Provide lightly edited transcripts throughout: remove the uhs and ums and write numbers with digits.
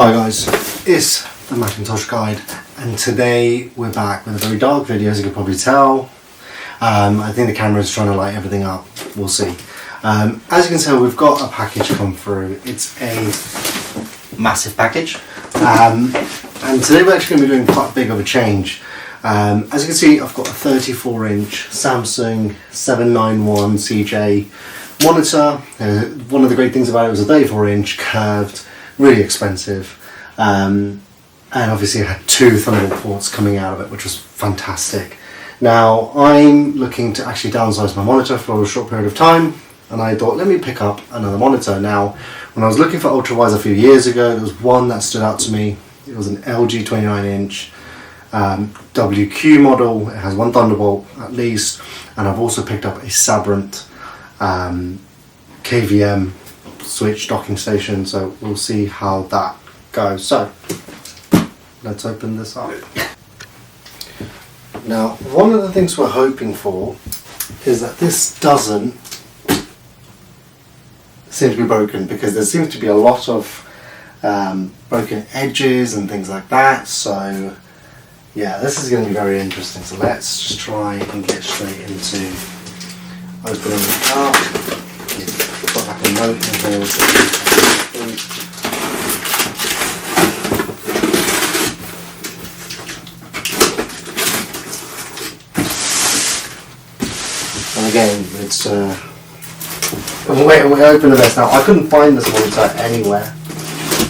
Hi guys, it's the Macintosh Guide, and today we're back with a very dark video, as you can probably tell. I think the camera is trying to light everything up, we'll see. As you can tell, we've got a package come through. It's a massive package, and today we're actually going to be doing quite big of a change. As you can see, I've got a 34-inch Samsung 791 CJ monitor. One of the great things about it was a 34-inch curved, really expensive, and obviously it had two Thunderbolt ports coming out of it, which was fantastic. Now I'm looking to actually downsize my monitor for a short period of time, and I thought, let me pick up another monitor. Now when I was looking for Ultrawides a few years ago, there was one that stood out to me. It was an LG 29-inch WQ model. It has one Thunderbolt at least, and I've also picked up a Sabrent KVM switch docking station, so we'll see how that goes. So let's open this up. Now, one of the things we're hoping for is that this doesn't seem to be broken, because there seems to be a lot of broken edges and things like that. So yeah, this is going to be very interesting. So let's just try and get straight into opening it up. Got like a note in here. And again, it's we open this now. I couldn't find this monitor anywhere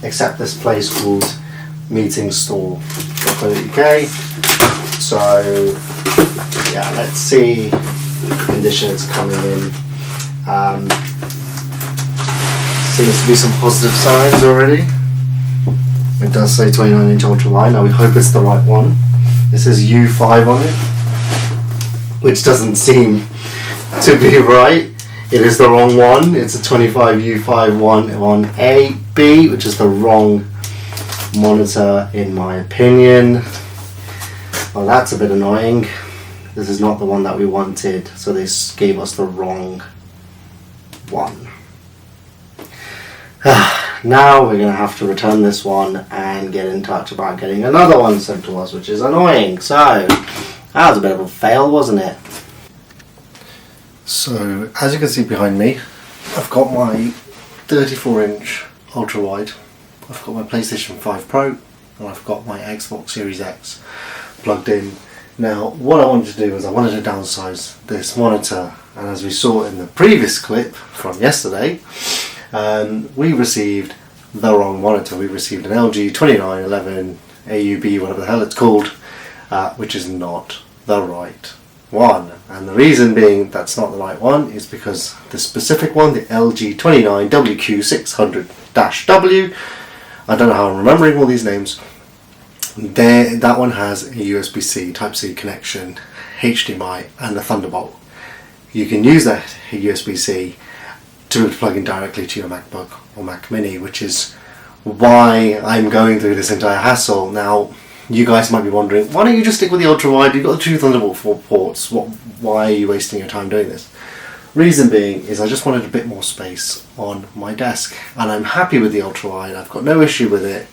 except this place called meetingstore.co.uk. So yeah, let's see the condition it's coming in. Seems to be some positive signs already. It does say 29-inch Ultrawide. Now we hope it's the right one. It says U5 on it, which doesn't seem to be right. It is the wrong one. It's a 25 U5 1A-B, which is the wrong monitor in my opinion. Well, that's a bit annoying. This is not the one that we wanted, so they gave us the wrong one. Now we're going to have to return this one and get in touch about getting another one sent to us, which is annoying. So that was a bit of a fail, wasn't it? So as you can see behind me, I've got my 34-inch Ultrawide, I've got my PlayStation 5 Pro, and I've got my Xbox Series X plugged in. Now what I wanted to do was I wanted to downsize this monitor, and as we saw in the previous clip from yesterday, we received the wrong monitor. We received an LG 2911 AUB, whatever the hell it's called, which is not the right one. And the reason being that's not the right one is because the specific one, the LG 29 WQ600-W, I don't know how I'm remembering all these names, that one has a USB-C Type-C connection, HDMI and a Thunderbolt. You can use that USB-C to plug in directly to your MacBook or Mac Mini, which is why I'm going through this entire hassle. Now, you guys might be wondering, why don't you just stick with the Ultrawide? You've got the two Thunderbolt 4 ports. Why are you wasting your time doing this? Reason being is I just wanted a bit more space on my desk, and I'm happy with the Ultrawide. I've got no issue with it.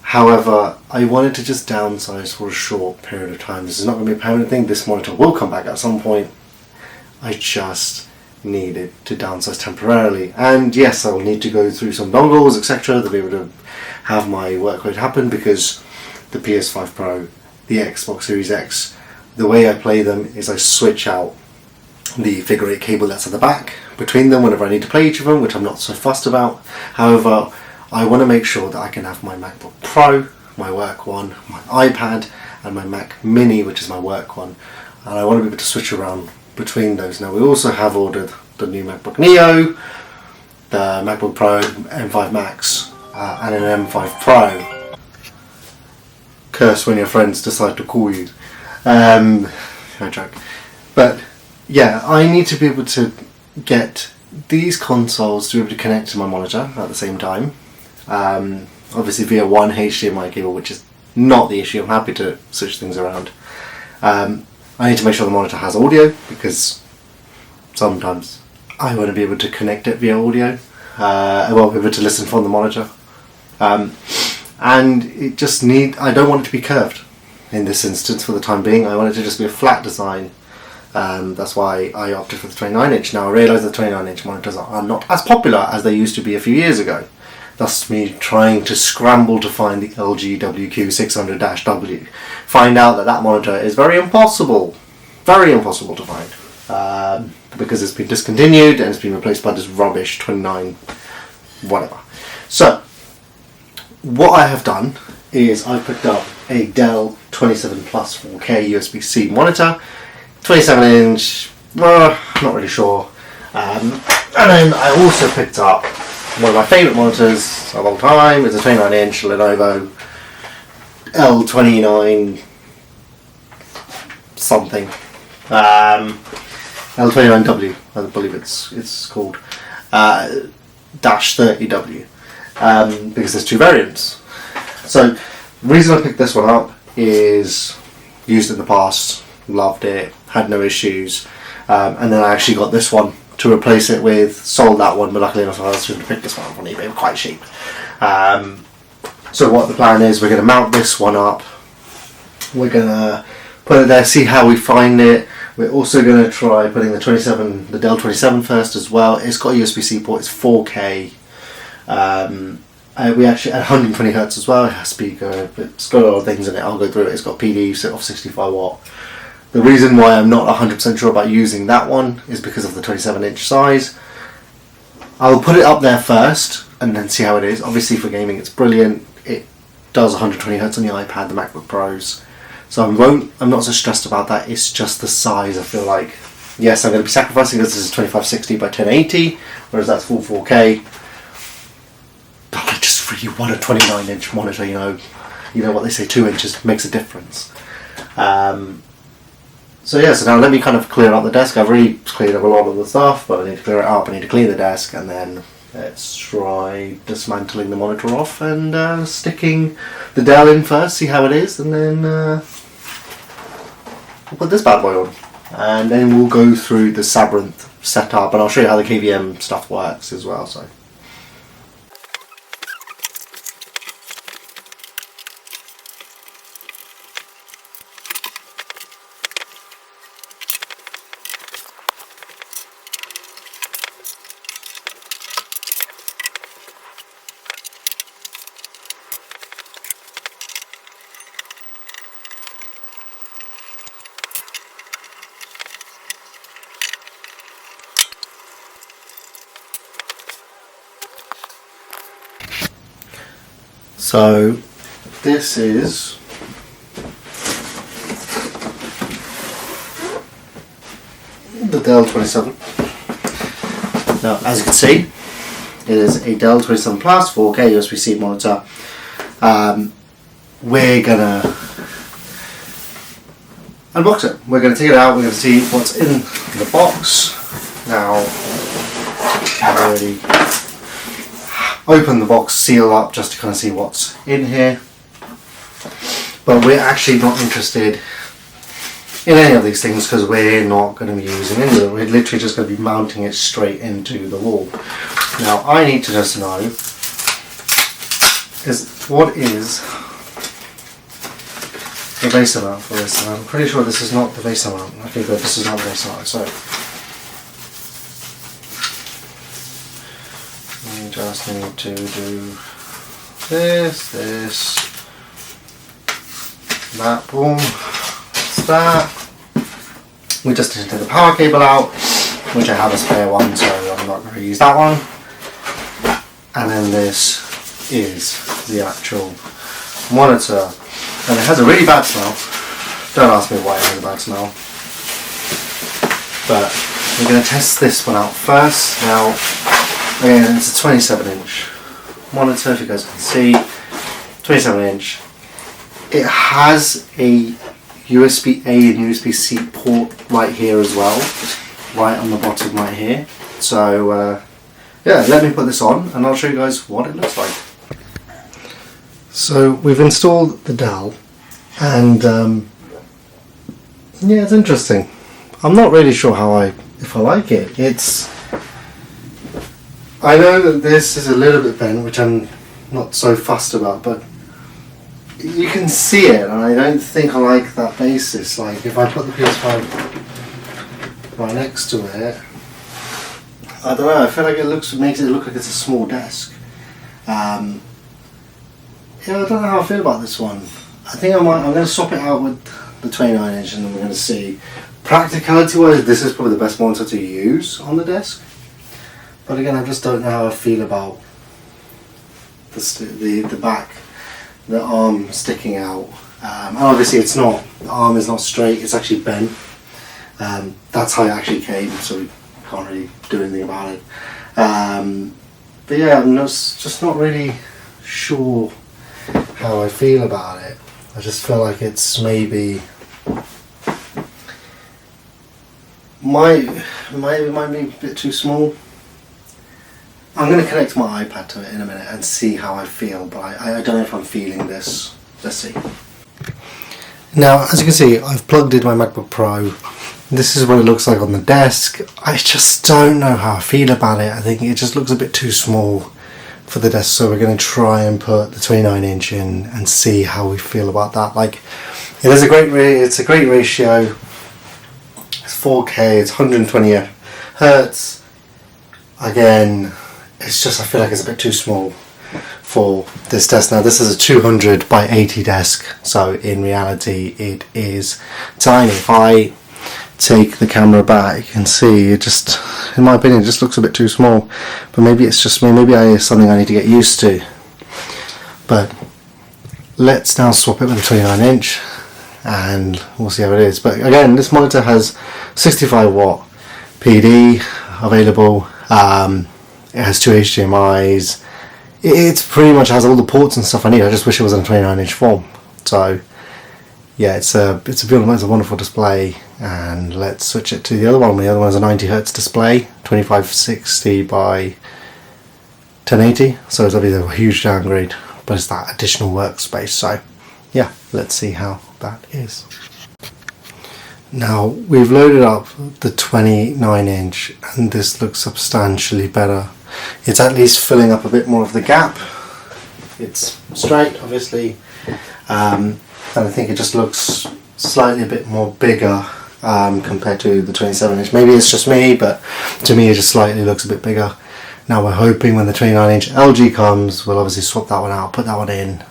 However, I wanted to just downsize for a short period of time. This is not going to be a permanent thing. This monitor will come back at some point. I just needed to downsize temporarily, and yes, I will need to go through some dongles, etc., to be able to have my workload happen, because the PS5 Pro, the Xbox Series X, the way I play them is I switch out the figure 8 cable that's at the back between them whenever I need to play each of them, which I'm not so fussed about. However, I want to make sure that I can have my MacBook Pro, my work one, my iPad, and my Mac Mini, which is my work one, and I want to be able to switch around between those. Now we also have ordered the new MacBook Neo, the MacBook Pro, M5 Max, and an M5 Pro. Curse when your friends decide to call you. No joke. But yeah, I need to be able to get these consoles to be able to connect to my monitor at the same time. Obviously via one HDMI cable, which is not the issue. I'm happy to switch things around. I need to make sure the monitor has audio, because sometimes I want to be able to connect it via audio. I won't be able to listen from the monitor. and I don't want it to be curved in this instance for the time being. I want it to just be a flat design. That's why I opted for the 29-inch. Now I realise the 29-inch monitors are not as popular as they used to be a few years ago. Thus me trying to scramble to find the LG WQ600-W. Find out that monitor is very impossible to find. Because it's been discontinued and it's been replaced by this rubbish 29 whatever. So what I have done is I picked up a Dell 27 Plus 4K USB-C monitor, 27-inch, not really sure. And then I also picked up one of my favourite monitors of all time. It's a 29-inch Lenovo L29 something. L29W, I believe it's called. -30W. Because there's two variants. So the reason I picked this one up is used in the past, loved it, had no issues, and then I actually got this one to replace it with, sold that one, but luckily enough I was going to pick this one up on eBay, quite cheap. So what the plan is, we're going to mount this one up, we're going to put it there, see how we find it. We're also going to try putting the Dell 27 first as well. It's got a USB-C port, it's 4K. We actually at 120 Hz as well. It has speaker, it's got a lot of things in it. I'll go through it. It's got PD set off 65 watt. The reason why I'm not 100% sure about using that one is because of the 27-inch size. I'll put it up there first and then see how it is. Obviously for gaming it's brilliant. It does 120 Hz on the iPad, the MacBook Pros. So I'm not so stressed about that. It's just the size. I feel like, yes, I'm going to be sacrificing because this is 2560 by 1080, whereas that's full 4K. But I just really want a 29-inch monitor. You know what they say, 2 inches makes a difference. So now let me kind of clear up the desk. I've already cleared up a lot of the stuff, but I need to clear it up. I need to clean the desk, and then let's try dismantling the monitor off and sticking the Dell in first, see how it is, and then we'll put this bad boy on. And then we'll go through the Sabrent setup, and I'll show you how the KVM stuff works as well. So this is the Dell 27. Now, as you can see, it is a Dell 27 Plus 4K USB-C monitor. We're gonna unbox it. We're gonna take it out. We're gonna see what's in the box. Now, I've already open the box, seal up, just to kind of see what's in here. But we're actually not interested in any of these things because we're not going to be using any of them. We're literally just going to be mounting it straight into the wall. Now I need to just know what is the base amount for this. And I'm pretty sure this is not the base amount. Okay, good, this is not the base amount. So we just need to do this, that, boom, that's that. We just need to take the power cable out, which I have a spare one, so I'm not going to use that one. And then this is the actual monitor, and it has a really bad smell. Don't ask me why it has a bad smell, but we're going to test this one out first. Now, again, it's a 27-inch monitor, if you guys can see, 27-inch. It has a USB-A and USB-C port right here as well, right on the bottom right here. So yeah, let me put this on and I'll show you guys what it looks like. So we've installed the Dell, and yeah, it's interesting. I'm not really sure if I like it. I know that this is a little bit bent, which I'm not so fussed about, but you can see it, and I don't think I like that basis. Like if I put the PS5 right next to it, I don't know. I feel like makes it look like it's a small desk. Yeah, I don't know how I feel about this one. I think I'm going to swap it out with the 29 inch, and then we're going to see. Practicality wise, this is probably the best monitor to use on the desk. But again, I just don't know how I feel about the back, the arm sticking out. And obviously it's not, the arm is not straight, it's actually bent. That's how it actually came, so we can't really do anything about it. But yeah, I'm just not really sure how I feel about it. I just feel like it's maybe might be a bit too small. I'm going to connect my iPad to it in a minute and see how I feel, but I don't know if I'm feeling this. Let's see. Now, as you can see, I've plugged in my MacBook Pro. This is what it looks like on the desk. I just don't know how I feel about it. I think it just looks a bit too small for the desk, so we're going to try and put the 29 inch in and see how we feel about that. Like, it's a great ratio. It's 4K, it's 120 Hertz. Again, it's just, I feel like it's a bit too small for this desk. Now this is a 200 by 80 desk, so in reality it is tiny. If I take the camera back, you can see it just, in my opinion, it just looks a bit too small. But maybe it's just me, maybe it's something I need to get used to. But let's now swap it with a 29 inch and we'll see how it is. But again, this monitor has 65 watt PD available. It has two HDMI's. It pretty much has all the ports and stuff I need. I just wish it was in a 29 inch form. So yeah, it's a beautiful, it's a wonderful display. And let's switch it to the other one. The other one is a 90 Hertz display, 2560 by 1080. So it's obviously a huge downgrade, but it's that additional workspace. So yeah, let's see how that is. Now we've loaded up the 29 inch and this looks substantially better. It's at least filling up a bit more of the gap. It's straight, obviously, and I think it just looks slightly a bit more bigger compared to the 27 inch. Maybe it's just me, but to me it just slightly looks a bit bigger. Now we're hoping when the 29 inch LG comes, we'll obviously swap that one out, put that one in,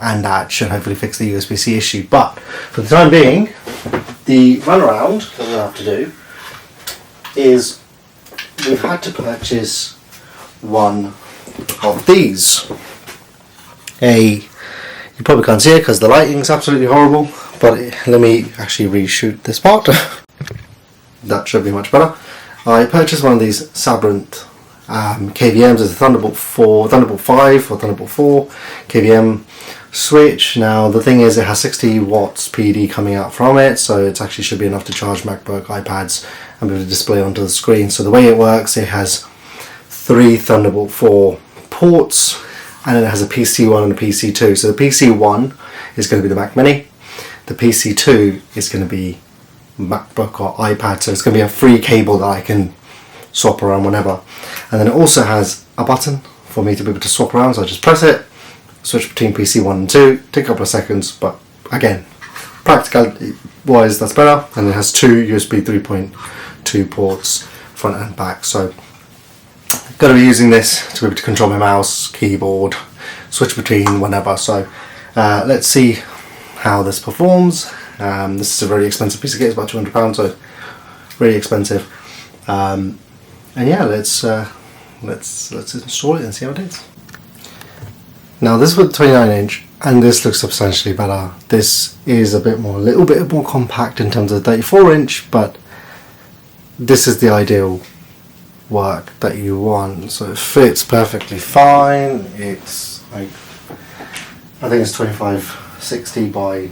and that should hopefully fix the USB-C issue. But for the time being, the runaround that we'll have to do is we've had to purchase one of these. You probably can't see it because the lighting's absolutely horrible, but let me actually reshoot this part. That should be much better. I purchased one of these Sabrent KVMs as a Thunderbolt 5 or Thunderbolt 4 KVM switch. Now the thing is, it has 60 watts PD coming out from it, so it actually should be enough to charge MacBook, iPads and be able to display onto the screen. So the way it works, it has 3 Thunderbolt 4 ports, and then it has a PC1 and a PC2. So the PC1 is going to be the Mac Mini, the PC2 is going to be MacBook or iPad, so it's going to be a free cable that I can swap around whenever. And then it also has a button for me to be able to swap around, so I just press it, switch between PC1 and 2, take a couple of seconds, but again, practicality wise that's better. And it has 2 USB 3.2 ports, front and back, so got to be using this to be able to control my mouse, keyboard, switch between whenever. So let's see how this performs. This is a very expensive piece of kit, it's about £200, so really expensive. And yeah, let's install it and see how it is. Now this is with 29 inch, and this looks substantially better. This is a little bit more compact in terms of 34 inch, but this is the ideal work that you want. So it fits perfectly fine. It's like, I think it's 2560 by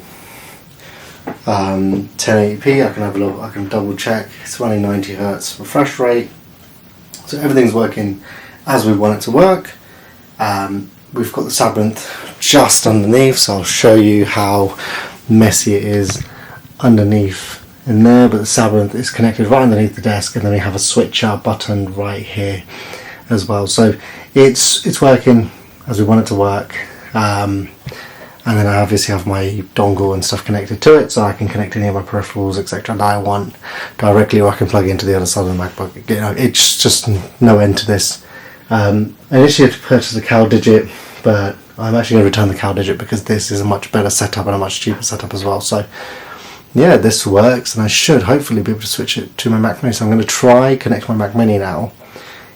1080p. I can have a look, I can double check. It's running 90 Hertz refresh rate, so everything's working as we want it to work. We've got the Sabrent just underneath, so I'll show you how messy it is underneath in there, but the Sabrent is connected right underneath the desk, and then we have a switcher button right here as well. So it's working as we want it to work. And And then I obviously have my dongle and stuff connected to it, so I can connect any of my peripherals, etc. that I want directly, or I can plug into the other side of the MacBook. You know, it's just no end to this. I initially had to purchase a Cal Digit, but I'm actually going to return the Cal Digit because this is a much better setup and a much cheaper setup as well. So yeah, this works, and I should hopefully be able to switch it to my Mac Mini. So I'm going to try connect my Mac Mini now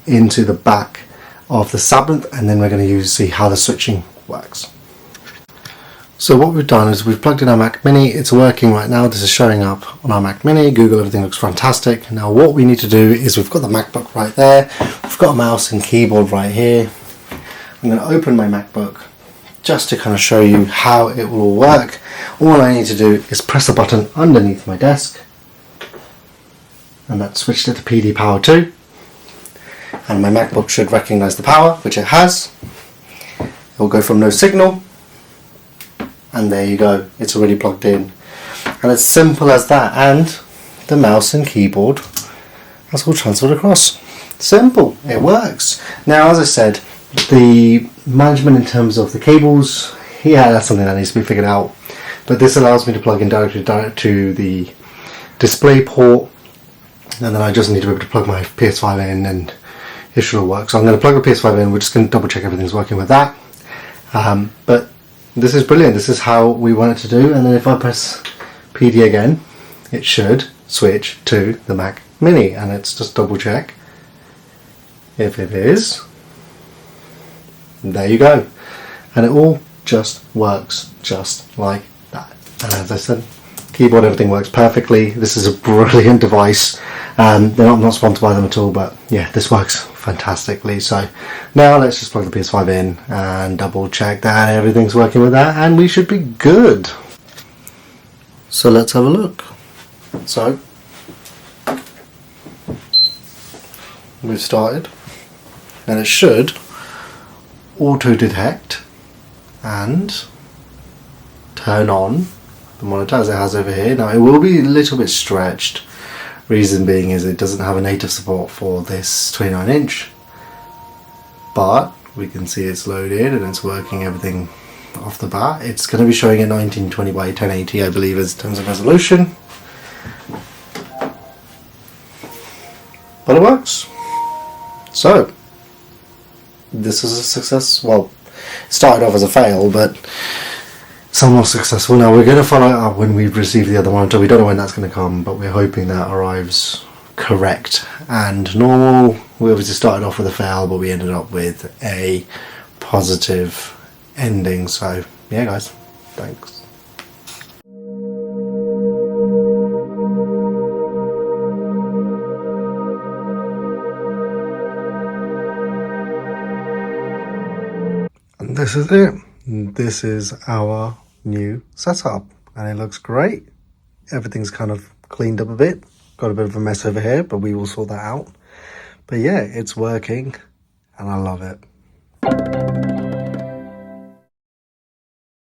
into the back of the Sabbath, and then we're going to see how the switching works. So what we've done is we've plugged in our Mac Mini. It's working right now. This is showing up on our Mac Mini. Google, everything looks fantastic. Now what we need to do is we've got the MacBook right there. We've got a mouse and keyboard right here. I'm going to open my MacBook just to kind of show you how it will all work. All I need to do is press a button underneath my desk, and that switched it to PD Power 2. And my MacBook should recognize the power, which it has. It will go from no signal, and there you go, it's already plugged in. And it's simple as that, and the mouse and keyboard that's all transferred across. Simple, it works. Now, as I said, the management in terms of the cables, yeah, that's something that needs to be figured out. But this allows me to plug in directly to the display port, and then I just need to be able to plug my PS5 in, and it should all work. So I'm going to plug the PS5 in. We're just going to double check everything's working with that. But this is brilliant. This is how we want it to do. And then if I press PD again, it should switch to the Mac Mini. And let's just double check if it is. There you go. And it all just works just like that. And as I said, keyboard, everything works perfectly. This is a brilliant device. I'm not sponsored by them at all, but yeah, this works fantastically. So now let's just plug the PS5 in and double check that everything's working with that, and we should be good. So let's have a look. So we've started, and it should auto detect and turn on the monitor as it has over here. Now it will be a little bit stretched. Reason being is it doesn't have a native support for this 29-inch, but we can see it's loaded and it's working everything off the bat. It's going to be showing at 1920 by 1080, I believe, as in terms of resolution, but it works. So this is a success. Well, it started off as a fail, but somewhat successful. Now we're going to follow it up when we've received the other monitor. We don't know when that's going to come, but we're hoping that arrives correct and normal. We obviously started off with a fail, but we ended up with a positive ending. So yeah, guys, thanks. And this is it. This is our new setup, and it looks great. Everything's kind of cleaned up a bit. Got a bit of a mess over here, but we will sort that out. But yeah, it's working, and I love it.